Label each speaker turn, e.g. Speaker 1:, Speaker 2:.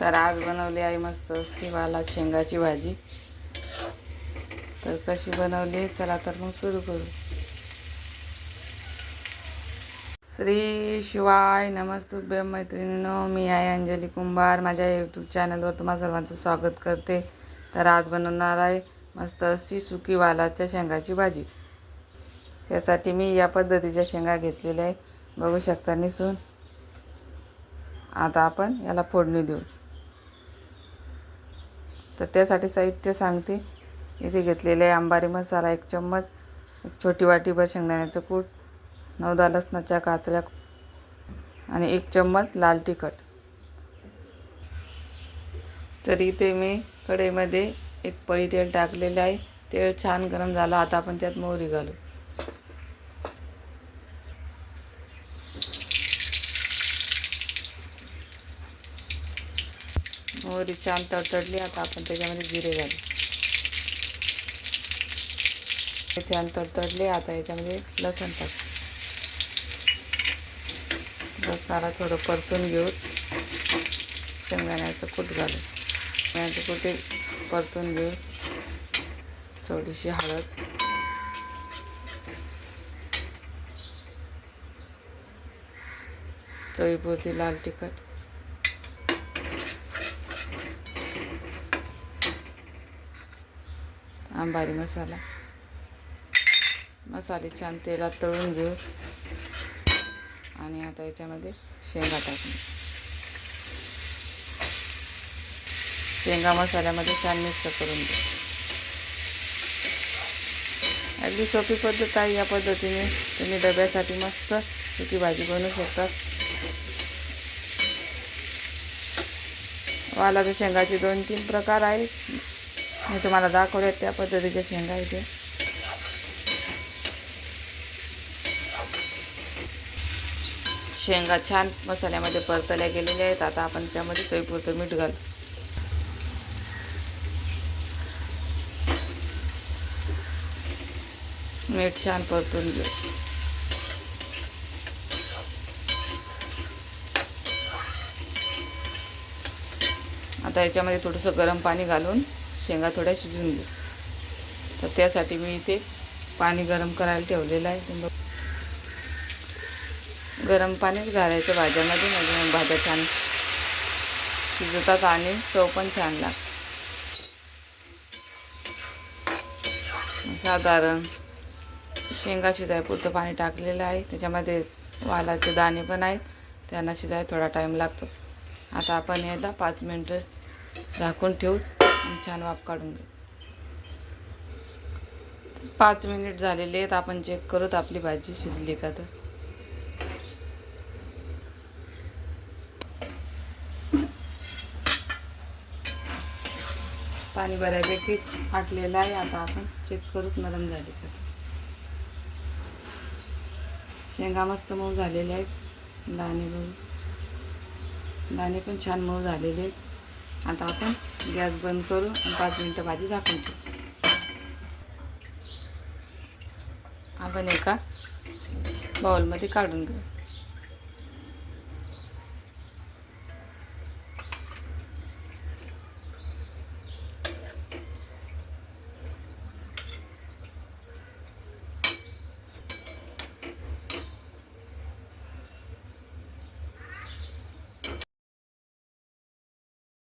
Speaker 1: तर आज बनवली आहे मस्त वाला शेंगाची भाजी। तर कशी बनवली चला तर मग सुरू करू। श्री शिवाय नमस्तुभ्यं मैत्रिणींनो, मी आहे अंजली कुंभार। माझ्या यूट्यूब चॅनलवर तुम्हा सर्वांचं स्वागत करते। तर आज बनवणार आहे मस्त अशी सुकी वालाच्या शेंगाची भाजी। त्यासाठी मी या पद्धतीच्या शेंगा घेतलेल्या आहे, बघू शकता निसून। आता आपण याला फोडणी देऊ। तर त्यासाठी साहित्य सांगते। इथे घेतलेले अंबारी मसाला 1 चम्मच, एक छोटी वाटीभर शेंगदाण्याचं कूट, 9-10 लसणाच्या काचऱ्या आणि 1 चम्मच लाल तिखट। तर इथे मी कढईमध्ये 1 पळी तेल टाकलेले आहे। तेल छान गरम झालं, आता आपण त्यात मोहरी घालू। मोहरी छान तडतडली, आता आपण त्याच्यामध्ये जिरे घालू। हे छान तडतडले, आता याच्यामध्ये लसूण टाकू। लसणाला थोडं परतून घेऊ। शेंगदाण्याचं कूट घालू। शेंगदाण्याचं कूट परतून घेऊ। थोडीशी हळद, चवीपुरती लाल तिखट, अंबारी मसाला। मसाले छान तेलात तळून घेऊ आणि आता याच्यामध्ये शेंगा टाकू। शेंगा मसाल्यामध्ये छान मिक्स करून घेऊ। अगदी सोपी पद्धत आहे। या पद्धतीने तुम्ही डब्यासाठी मस्त सुकी भाजी बनवू शकता। वालाच्या शेंगाचे 2-3 प्रकार आहेत, मी तुम्हाला दाखवले त्या पद्धतीच्या शेंगा इथे। शेंगा छान मसाल्यामध्ये परतल्या गेलेल्या आहेत। आता आपण त्यामध्ये चवीपुरतं मीठ घालू। मीठ छान परतून घेऊ। आता याच्यामध्ये थोडंसं गरम पाणी घालून शेंगा थोड्या शिजवून घेऊ। तर त्यासाठी मी इथे पाणी गरम करायला ठेवलेलं आहे। गरम पाणीच घालायचं भाज्यामध्ये, म्हणजे भाज्या छान शिजतात आणि चव पण छान लागते। साधारण शेंगा शिजायपुरतं पाणी टाकलेलं आहे। त्याच्यामध्ये वालाचे दाणे पण आहेत, त्यांना शिजायला थोडा टाईम लागतो। आता आपण याला 5 मिनिटं झाकून ठेवू आणि छान वाफ काढून घेऊ। 5 मिनिट झालेले आहेत, आपण चेक करूत आपली भाजी शिजली का। तर पाणी बऱ्यापैकी आटलेलं आहे। आता आपण चेक करूत नरम झाली का। शेंगा मस्त मऊ झालेल्या आहेत। दाणे पण छान मऊ झालेले आहेत। आता आपण गॅस बंद करू आणि 5 मिनिटं भाजी झाकून ठेवू। आपण एका बाउलमध्ये काढून घेऊ।